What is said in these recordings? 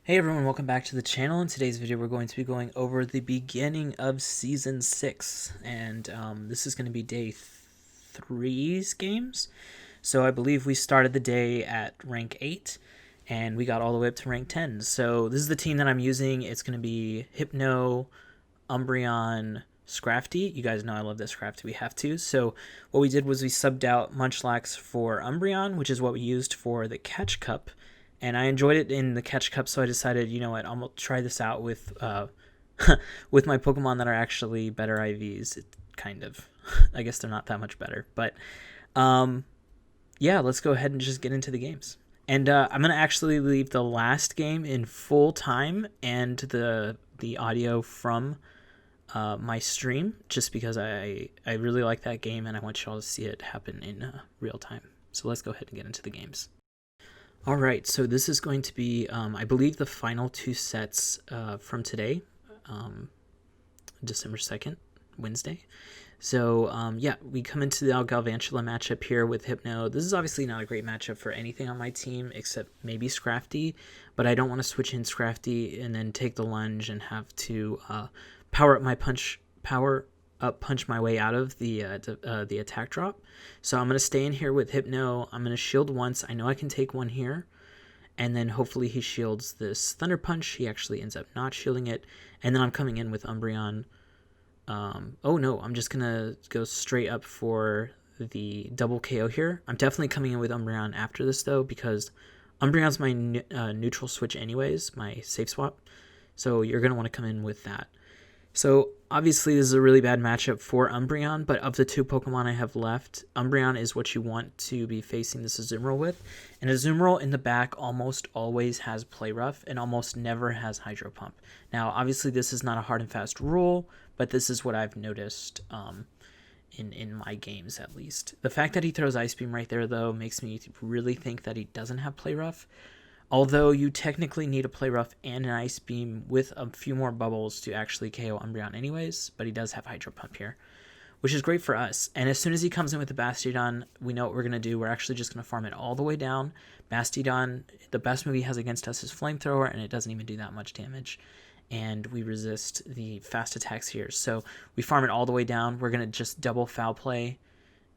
Hey everyone, welcome back to the channel. In today's video, we're going to be going over the beginning of Season 6, and this is going to be Day 3's games. So I believe we started the day at rank 8, and we got all the way up to rank 10. So this is the team that I'm using. It's going to be Hypno, Umbreon, Scrafty. You guys know I love this Scrafty. We have to. So what we did was we subbed out Munchlax for Umbreon, which is what we used for the Catch Cup. And I enjoyed it in the Catch Cup, so I decided, you know what, I'm gonna try this out with with my Pokemon that are actually better IVs. Kind of. I guess they're not that much better, but yeah, let's go ahead and just get into the games. And I'm gonna actually leave the last game in full time and the audio from my stream, just because I really like that game and I want you all to see it happen in real time. So let's go ahead and get into the games. All right, so this is going to be, I believe, the final two sets from today, December 2nd, Wednesday. So, yeah, we come into the Galvantula matchup here with Hypno. This is obviously not a great matchup for anything on my team except maybe Scrafty, but I don't want to switch in Scrafty and then take the lunge and have to power up punch my way out of the attack drop. So I'm going to stay in here with Hypno. I'm going to shield once. I know I can take one here. And then hopefully he shields this Thunder Punch. He actually ends up not shielding it. And then I'm coming in with Umbreon. Oh no, I'm just going to go straight up for the double KO here. I'm definitely coming in with Umbreon after this though, because Umbreon's my neutral switch anyways, my safe swap. So you're going to want to come in with that. So obviously this is a really bad matchup for Umbreon, but of the two Pokemon I have left, Umbreon is what you want to be facing this Azumarill with. And Azumarill in the back almost always has Play Rough and almost never has Hydro Pump. Now obviously this is not a hard and fast rule, but this is what I've noticed in my games at least. The fact that he throws Ice Beam right there though makes me really think that he doesn't have Play Rough. Although you technically need a Play Rough and an Ice Beam with a few more bubbles to actually KO Umbreon anyways, but he does have Hydro Pump here, which is great for us. And as soon as he comes in with the Bastiodon, we know what we're going to do. We're actually just going to farm it all the way down. Bastiodon, the best move he has against us is Flamethrower, and it doesn't even do that much damage. And we resist the fast attacks here. So we farm it all the way down. We're going to just double Foul Play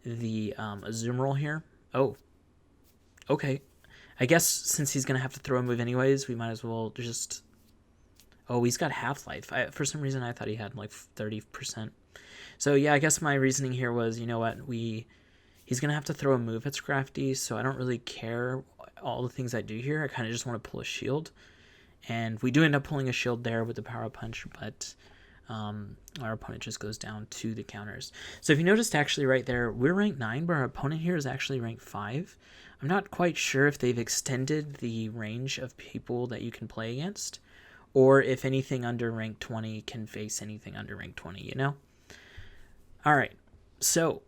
the Azumarill here. Oh, okay. I guess since he's going to have to throw a move anyways, we might as well just... Oh, he's got Half-Life. For some reason, I thought he had like 30%. So yeah, I guess my reasoning here was, you know what, he's going to have to throw a move at Scrafty, so I don't really care all the things I do here. I kind of just want to pull a shield. And we do end up pulling a shield there with the Power Punch, but our opponent just goes down to the counters. So if you noticed actually right there, we're ranked 9, but our opponent here is actually ranked 5. I'm not quite sure if they've extended the range of people that you can play against, or if anything under rank 20 can face anything under rank 20, you know? Alright, so,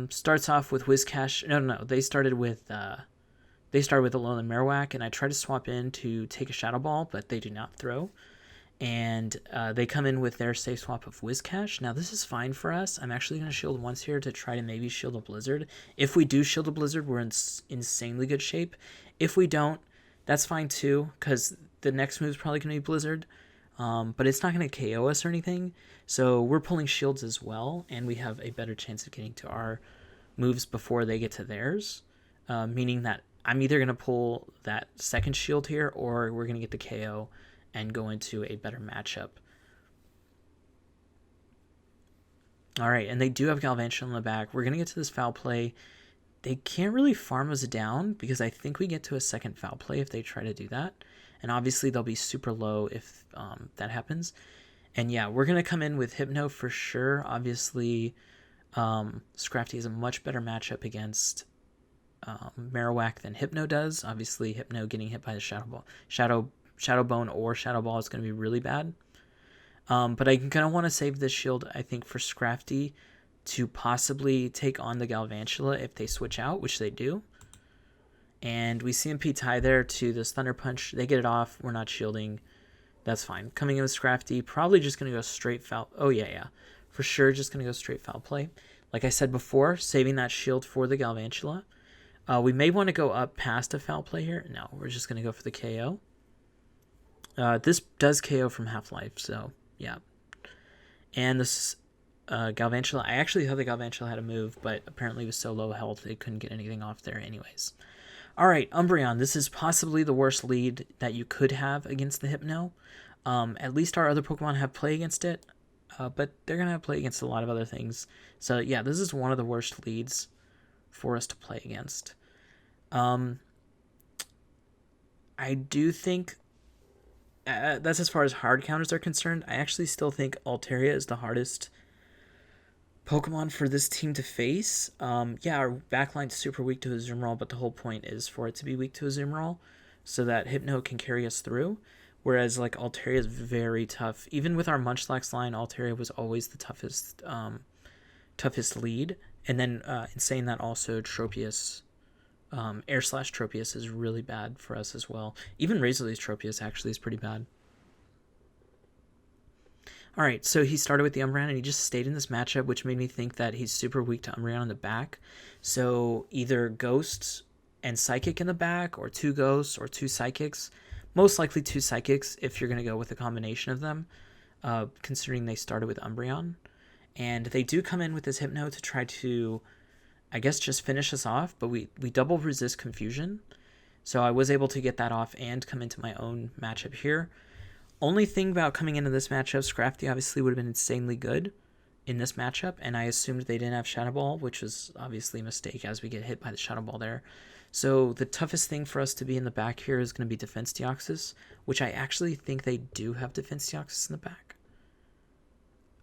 starts off with Whiscash. No, they started with Alolan Marowak, and I tried to swap in to take a Shadow Ball, but they do not throw. And they come in with their safe swap of Whiscash. Now, this is fine for us. I'm actually going to shield once here to try to maybe shield a Blizzard. If we do shield a Blizzard, we're in insanely good shape. If we don't, that's fine too, because the next move is probably going to be Blizzard. But it's not going to KO us or anything. So we're pulling shields as well, and we have a better chance of getting to our moves before they get to theirs. Meaning that I'm either going to pull that second shield here, or we're going to get the KO and go into a better matchup. Alright, and they do have Galvantula in the back. We're going to get to this Foul Play. They can't really farm us down, because I think we get to a second Foul Play if they try to do that. And obviously they'll be super low if that happens. And yeah, we're going to come in with Hypno for sure. Obviously, Scrafty is a much better matchup against Marowak than Hypno does. Obviously, Hypno getting hit by the Shadow Bone or Shadow Ball is going to be really bad. But I'm going to want to save this shield, I think, for Scrafty to possibly take on the Galvantula if they switch out, which they do. And we CMP tie there to this Thunder Punch. They get it off. We're not shielding. That's fine. Coming in with Scrafty, probably just going to go straight foul. Oh, yeah. For sure, just going to go straight Foul Play. Like I said before, saving that shield for the Galvantula. We may want to go up past a Foul Play here. No, we're just going to go for the KO. This does KO from Half-Life, so yeah. And this Galvantula, I actually thought the Galvantula had a move, but apparently it was so low health it couldn't get anything off there anyways. Alright, Umbreon, this is possibly the worst lead that you could have against the Hypno. At least our other Pokemon have play against it, but they're going to have play against a lot of other things. So yeah, this is one of the worst leads for us to play against. I do think that's as far as hard counters are concerned. I actually still think Altaria is the hardest Pokemon for this team to face. Yeah, our backline's super weak to a Azumarill, but the whole point is for it to be weak to a Azumarill so that Hypno can carry us through. Whereas like Altaria is very tough. Even with our Munchlax line, Altaria was always the toughest lead. And then in saying that, also Tropius, Air Slash Tropius is really bad for us as well. Even Razorleaf Tropius actually is pretty bad. Alright, so he started with the Umbreon and he just stayed in this matchup, which made me think that he's super weak to Umbreon in the back. So either Ghosts and Psychic in the back, or 2 Ghosts or 2 Psychics. Most likely 2 Psychics if you're going to go with a combination of them, considering they started with Umbreon. And they do come in with this Hypno to try to, I guess, just finish us off, but we double resist Confusion. So I was able to get that off and come into my own matchup here. Only thing about coming into this matchup, Scrafty obviously would have been insanely good in this matchup, and I assumed they didn't have Shadow Ball, which was obviously a mistake as we get hit by the Shadow Ball there. So the toughest thing for us to be in the back here is going to be Defense Deoxys, which I actually think they do have Defense Deoxys in the back,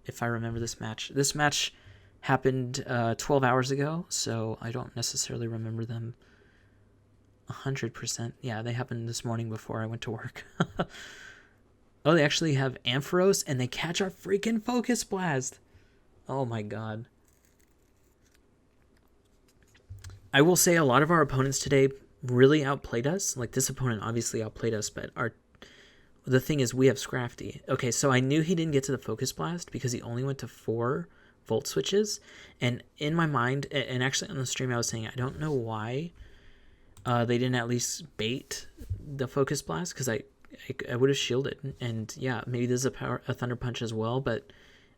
if I remember this match. This match happened 12 hours ago, so I don't necessarily remember them 100%. Yeah, they happened this morning before I went to work. Oh, they actually have Ampharos, and they catch our freaking Focus Blast. Oh my god. I will say a lot of our opponents today really outplayed us. Like, this opponent obviously outplayed us, but the thing is, we have Scrafty. Okay, so I knew he didn't get to the Focus Blast because he only went to 4 Volt Switches. And in my mind, and actually on the stream I was saying, I don't know why they didn't at least bait the Focus Blast, because I would have shielded. And yeah, maybe this is a Thunder Punch as well, but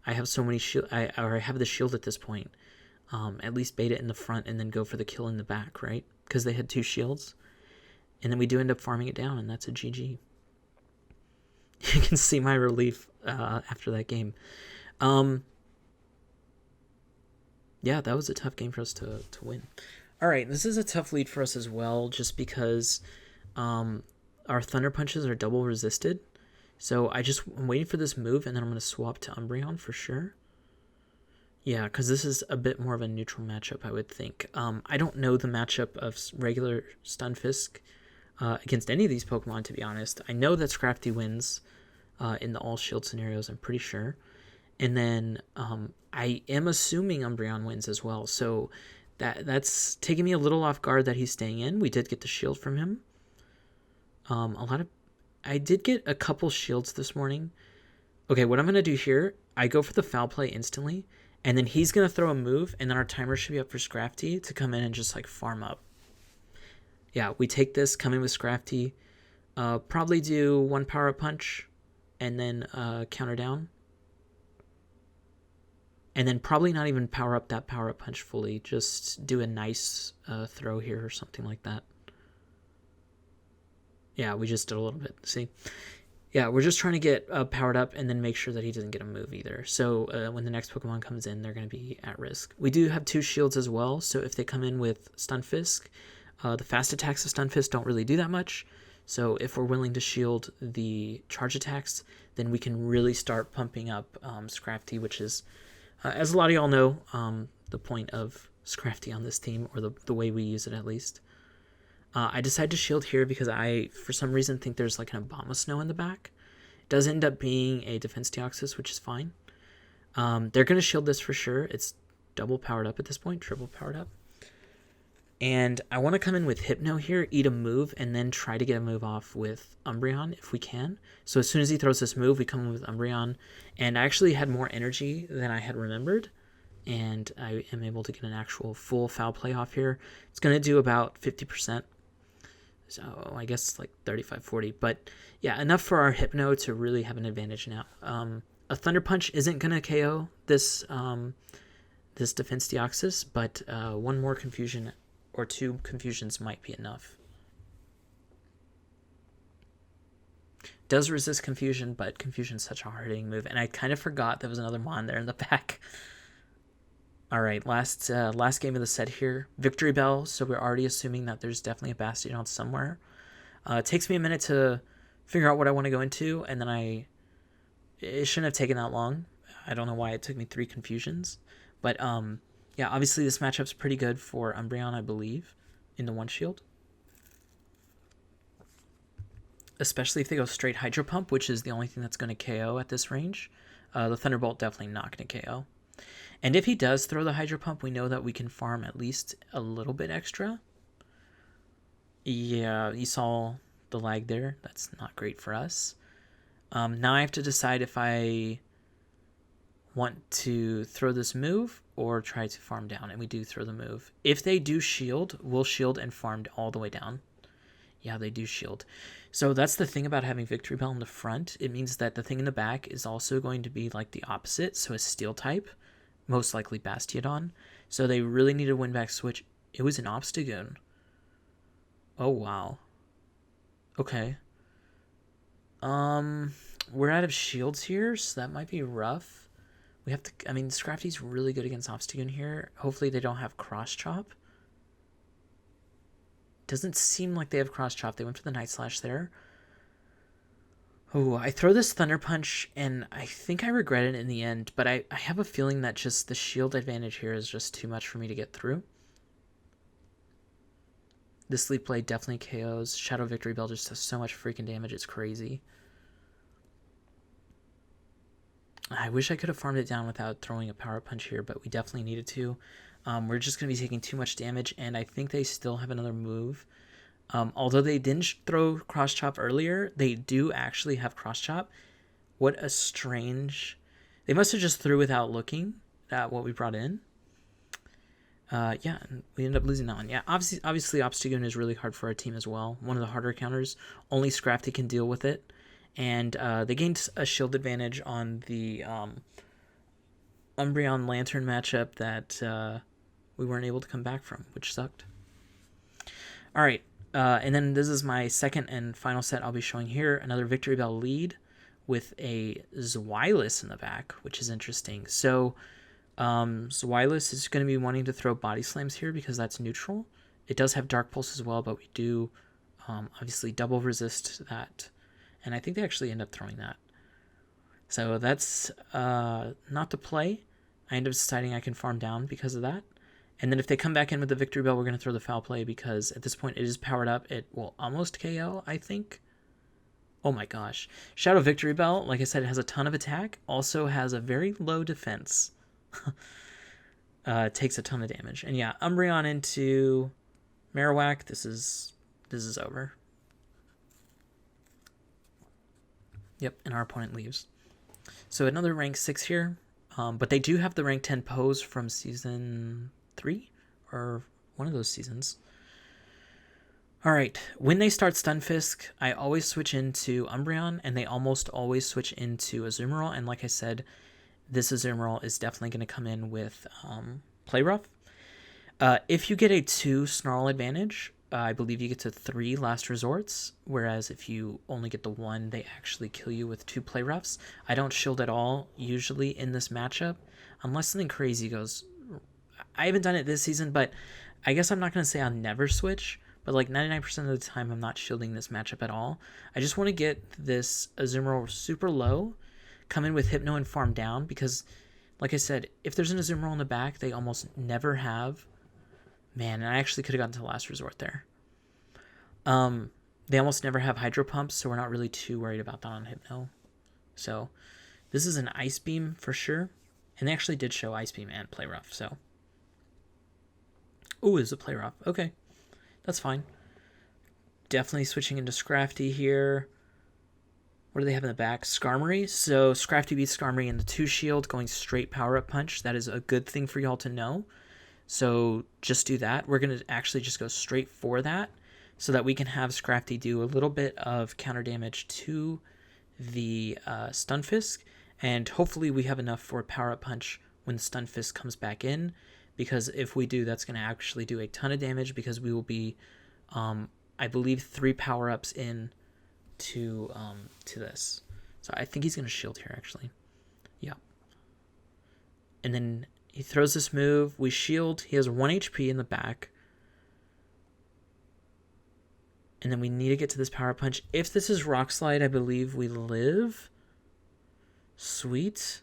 I have so many shield. I have the shield at this point. At least bait it in the front and then go for the kill in the back, right? Because they had 2 shields. And then we do end up farming it down, and that's a GG. You can see my relief after that game. Yeah, that was a tough game for us to win. Alright, this is a tough lead for us as well, just because our Thunder Punches are double resisted. So I'm waiting for this move, and then I'm going to swap to Umbreon for sure. Yeah, because this is a bit more of a neutral matchup, I would think. I don't know the matchup of regular Stunfisk against any of these Pokemon, to be honest. I know that Scrafty wins in the all-shield scenarios, I'm pretty sure. And then I am assuming Umbreon wins as well. So that's taking me a little off guard that he's staying in. We did get the shield from him. I did get a couple shields this morning. Okay, what I'm going to do here, I go for the foul play instantly, and then he's going to throw a move, and then our timer should be up for Scrafty to come in and just, like, farm up. Yeah, we take this, come in with Scrafty, probably do 1 power-up punch, and then counter down. And then probably not even power up that power-up punch fully, just do a nice throw here or something like that. Yeah, we just did a little bit, see? Yeah, we're just trying to get powered up and then make sure that he doesn't get a move either. So when the next Pokemon comes in, they're going to be at risk. We do have 2 shields as well, so if they come in with Stunfisk, the fast attacks of Stunfisk don't really do that much. So if we're willing to shield the charge attacks, then we can really start pumping up Scrafty, which is, as a lot of y'all know, the point of Scrafty on this team, or the way we use it at least. I decided to shield here because I, for some reason, think there's like an Abomasnow in the back. It does end up being a Defense Deoxys, which is fine. They're going to shield this for sure. It's double powered up at this point, triple powered up. And I want to come in with Hypno here, eat a move, and then try to get a move off with Umbreon if we can. So as soon as he throws this move, we come in with Umbreon. And I actually had more energy than I had remembered. And I am able to get an actual full foul play off here. It's going to do about 50%. So I guess like 35-40. But yeah, enough for our Hypno to really have an advantage now. A Thunder Punch isn't going to KO this this Defense Deoxys, but one more confusion or two confusions might be enough. Does resist confusion, but confusion's such a hard hitting move, and I kind of forgot there was another Mon there in the back. All right, last game of the set here, Victory Bell. So we're already assuming that there's definitely a Bastion somewhere. It takes me a minute to figure out what I want to go into, and then it shouldn't have taken that long. I don't know why it took me 3 confusions, but yeah, obviously this matchup's pretty good for Umbreon, I believe, in the one shield. Especially if they go straight Hydro Pump, which is the only thing that's going to KO at this range. The Thunderbolt definitely not going to KO. And if he does throw the Hydro Pump, we know that we can farm at least a little bit extra. Yeah, you saw the lag there. That's not great for us. Now I have to decide if I want to throw this move or try to farm down, and we do throw the move. If they do shield, we'll shield and farm all the way down. Yeah, they do shield. So that's the thing about having Victory Bell in the front. It means that the thing in the back is also going to be like the opposite, so a Steel type, most likely Bastiodon. So they really need a win back switch. It was an Obstagoon. Oh, wow. Okay. We're out of shields here, so that might be rough. We have to, I mean, Scrafty's really good against Obstagoon here. Hopefully they don't have Cross Chop. Doesn't seem like they have Cross Chop. They went for the Night Slash there. Oh, I throw this Thunder Punch, and I think I regret it in the end, but I have a feeling that just the shield advantage here is just too much for me to get through. This Sleep Blade definitely KOs. Shadow Victory Bell just does so much freaking damage, it's crazy. I wish I could have farmed it down without throwing a Power Punch here, but we definitely needed to. We're just going to be taking too much damage, and I think they still have another move. Although they didn't throw Cross Chop earlier, they do actually have Cross Chop. What a strange... They must have just threw without looking at what we brought in. Yeah, we end up losing that one. Yeah, obviously Obstagoon is really hard for our team as well. One of the harder counters. Only Scrafty can deal with it. And they gained a shield advantage on the Umbreon Lantern matchup that we weren't able to come back from, which sucked. All right, and then this is my second and final set I'll be showing here. Another Victory Bell lead with a Zweilous in the back, which is interesting. So Zweilous is going to be wanting to throw Body Slams here because that's neutral. It does have Dark Pulse as well, but we do obviously double resist that. And I think they actually end up throwing that. So that's not the play. I end up deciding I can farm down because of that. And then if they come back in with the Victory Bell, we're going to throw the Foul Play because at this point it is powered up. It will almost KO, I think. Oh my gosh. Shadow Victory Bell, like I said, it has a ton of attack. Also has a very low defense. Takes a ton of damage. And yeah, Umbreon into Marowak. This is over. Yep, and our opponent leaves. So another rank 6 here. But they do have the rank 10 pose from season 3 or one of those seasons. All right, when they start Stunfisk, I always switch into Umbreon, and they almost always switch into Azumarill. And like I said, this Azumarill is definitely going to come in with Play Rough. If you get a 2 Snarl advantage, I believe you get to 3 Last Resorts, whereas if you only get the 1, they actually kill you with 2 Play Roughs. I don't shield at all, usually, in this matchup, unless something crazy goes... I haven't done it this season, but I guess I'm not going to say I'll never switch, but like 99% of the time, I'm not shielding this matchup at all. I just want to get this Azumarill super low, come in with Hypno and farm down, because, like I said, if there's an Azumarill in the back, they almost never have... Man, and I actually could have gotten to Last Resort there. They almost never have Hydro Pumps, so we're not really too worried about that on Hypno. So this is an Ice Beam for sure. And they actually did show Ice Beam and Play Rough, so. Ooh, it's a Play Rough. Okay, that's fine. Definitely switching into Scrafty here. What do they have in the back? Skarmory. So Scrafty beats Skarmory in the 2 shield, going straight Power-Up Punch. That is a good thing for y'all to know. So just do that. We're going to actually just go straight for that so that we can have Scrafty do a little bit of counter damage to the Stunfisk, and hopefully we have enough for a power-up punch when the Stunfisk comes back in, because if we do, that's going to actually do a ton of damage, because we will be, I believe, 3 power-ups in to this. So I think he's going to shield here, actually. Yeah. And then he throws this move. We shield. He has 1 HP in the back. And then we need to get to this power punch. If this is Rock Slide, I believe we live. Sweet.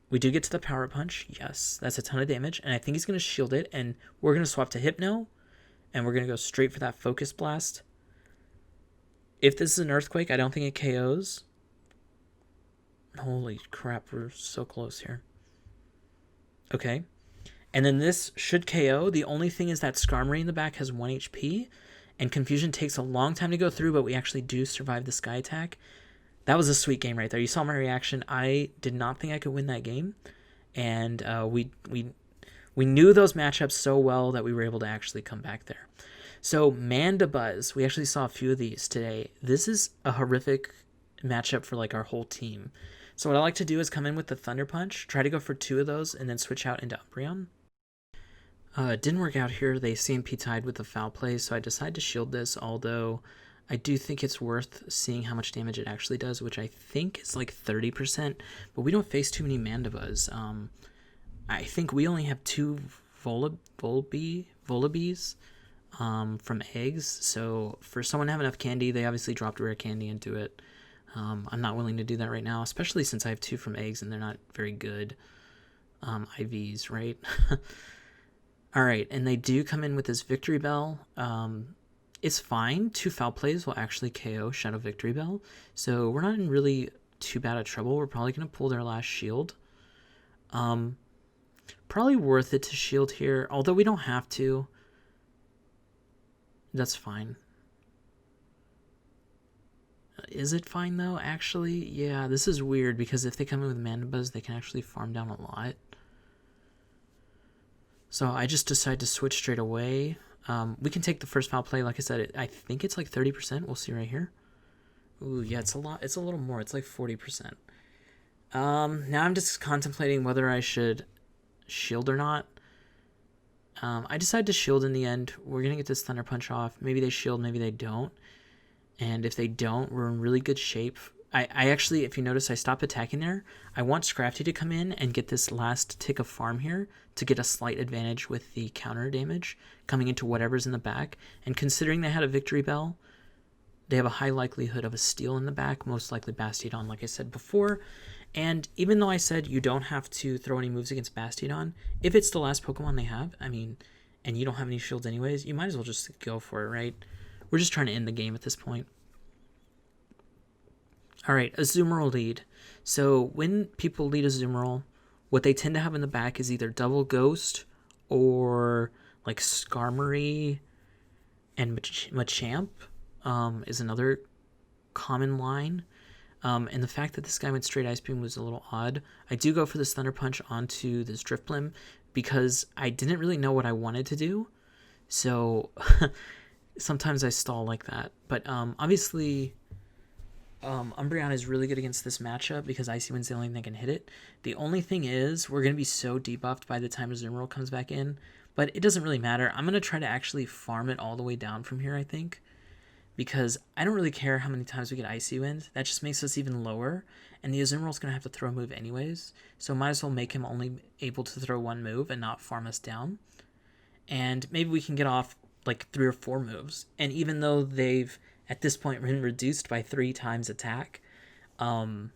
We do get to the power punch. Yes, that's a ton of damage. And I think he's going to shield it. And we're going to swap to Hypno. And we're going to go straight for that Focus Blast. If this is an Earthquake, I don't think it KOs. Holy crap, we're so close here. Okay. And then this should KO. The only thing is that Skarmory in the back has 1 HP. And Confusion takes a long time to go through, but we actually do survive the Sky Attack. That was a sweet game right there. You saw my reaction. I did not think I could win that game. And we knew those matchups so well that we were able to actually come back there. So Mandibuzz, we actually saw a few of these today. This is a horrific matchup for like our whole team. So what I like to do is come in with the Thunder Punch, try to go for 2 of those, and then switch out into Umbreon. It didn't work out here. They CMP tied with the Foul Play, so I decided to shield this, although I do think it's worth seeing how much damage it actually does, which I think is like 30%, but we don't face too many Mandibuzz. I think we only have 2 Volibes from eggs, so for someone to have enough candy, they obviously dropped rare candy into it. I'm not willing to do that right now, especially since I have 2 from eggs and they're not very good IVs, right? Alright, and they do come in with this Victory Bell. It's fine. 2 Foul Plays will actually KO Shadow Victory Bell, so we're not in really too bad of trouble. We're probably going to pull their last shield. Probably worth it to shield here, although we don't have to. That's fine. Is it fine, though? Actually, yeah, this is weird, because if they come in with Mandibuzz, they can actually farm down a lot. So I just decided to switch straight away. We can take the first Foul Play. Like I said, I think it's like 30%. We'll see right here. Ooh, yeah, it's a lot. It's a little more. It's like 40%. Now I'm just contemplating whether I should shield or not. I decided to shield in the end. We're going to get this Thunder Punch off. Maybe they shield, maybe they don't. And if they don't, we're in really good shape. I actually, if you notice, I stopped attacking there. I want Scrafty to come in and get this last tick of farm here to get a slight advantage with the counter damage coming into whatever's in the back. And considering they had a Victory Bell, they have a high likelihood of a steal in the back, most likely Bastiodon, like I said before. And even though I said you don't have to throw any moves against Bastiodon, if it's the last Pokemon they have, I mean, and you don't have any shields anyways, you might as well just go for it, right? We're just trying to end the game at this point. Alright, Azumarill lead. So when people lead Azumarill, what they tend to have in the back is either Double Ghost or like Skarmory and Machamp is another common line. And the fact that this guy went straight Ice Beam was a little odd. I do go for this Thunder Punch onto this Drifblim because I didn't really know what I wanted to do. So sometimes I stall like that. But obviously Umbreon is really good against this matchup because Icy Wind's the only thing that can hit it. The only thing is we're going to be so debuffed by the time Azumarill comes back in. But it doesn't really matter. I'm going to try to actually farm it all the way down from here, I think. Because I don't really care how many times we get Icy Wind. That just makes us even lower. And the Azumarill's going to have to throw a move anyways. So might as well make him only able to throw one move and not farm us down. And maybe we can get off like 3 or 4 moves. And even though they've, at this point, been reduced by 3 times attack, you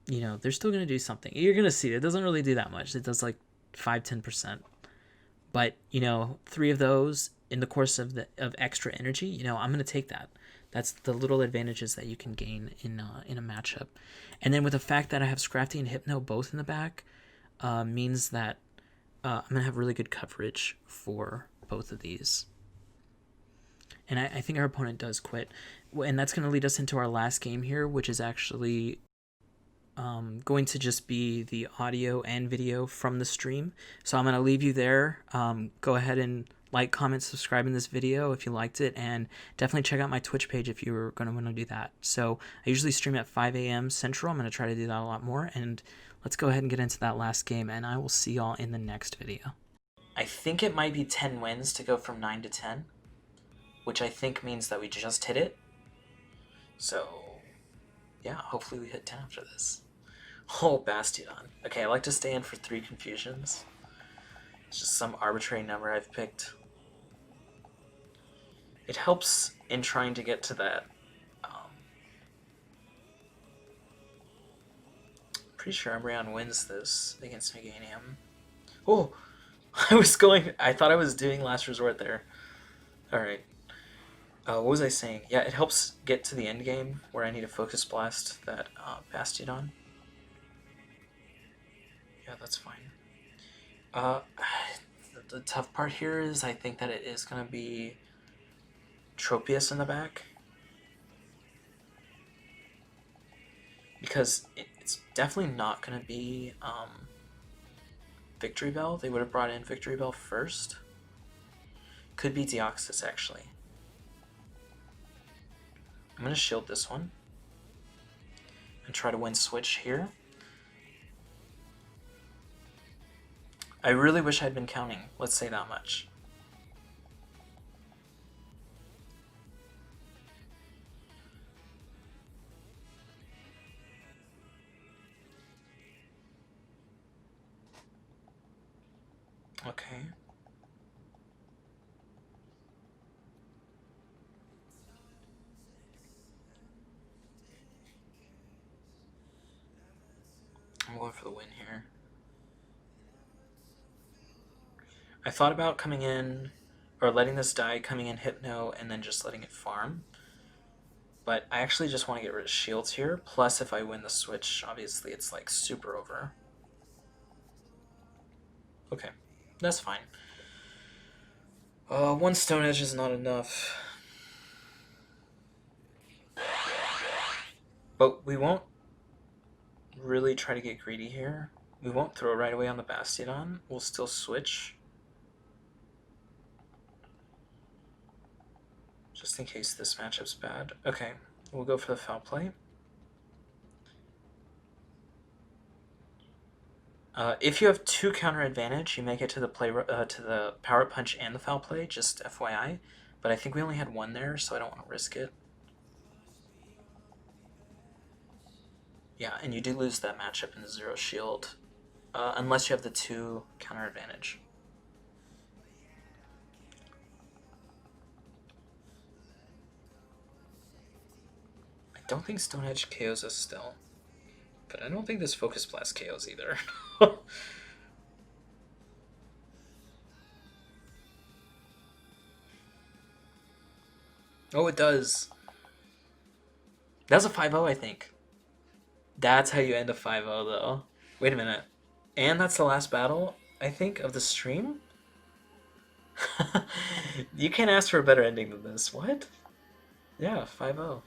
know, they're still going to do something. You're going to see it. It doesn't really do that much. It does like 5-10%. But, you know, 3 of those in the course of extra energy, you know, I'm going to take that. That's the little advantages that you can gain in a matchup. And then with the fact that I have Scrafty and Hypno both in the back, means that I'm going to have really good coverage for both of these. And I think our opponent does quit. And that's going to lead us into our last game here, which is actually going to just be the audio and video from the stream. So I'm going to leave you there. Go ahead and like, comment, subscribe in this video if you liked it, and definitely check out my Twitch page if you're going to want to do that. So I usually stream at 5 a.m. Central. I'm going to try to do that a lot more, and let's go ahead and get into that last game, and I will see y'all in the next video. I think it might be 10 wins to go from 9 to 10, which I think means that we just hit it. So yeah, hopefully we hit 10 after this. Oh, Bastion. Okay, I like to stay in for 3 confusions. It's just some arbitrary number I've picked. It helps in trying to get to that. Pretty sure Umbreon wins this against Meganium. Oh, I thought I was doing Last Resort there. Alright. What was I saying? Yeah, it helps get to the end game where I need to Focus Blast that Bastion. Yeah, that's fine. The tough part here is I think that it is going to be Tropius in the back. Because it's definitely not going to be Victory Bell. They would have brought in Victory Bell first. Could be Deoxys, actually. I'm going to shield this one. And try to win switch here. I really wish I'd been counting, let's say that much. Okay. I'm going for the win here. I thought about coming in, or letting this die, coming in Hypno, and then just letting it farm. But I actually just want to get rid of shields here, plus if I win the switch, obviously it's like super over. Okay, that's fine. 1 Stone Edge is not enough. But we won't really try to get greedy here. We won't throw right away on the Bastion. We'll still switch. Just in case this matchup's bad. Okay, we'll go for the foul play. If you have 2 counter advantage, you make it to the power punch and the foul play, just FYI. But I think we only had 1 there, so I don't want to risk it. Yeah, and you do lose that matchup in the 0 shield, unless you have the 2 counter advantage. I don't think Stone Edge KOs us still, but I don't think this Focus Blast KOs either. Oh, it does. That's a 5-0, I think. That's how you end a 5-0, though. Wait a minute. And that's the last battle, I think, of the stream? You can't ask for a better ending than this. What? Yeah, 5-0.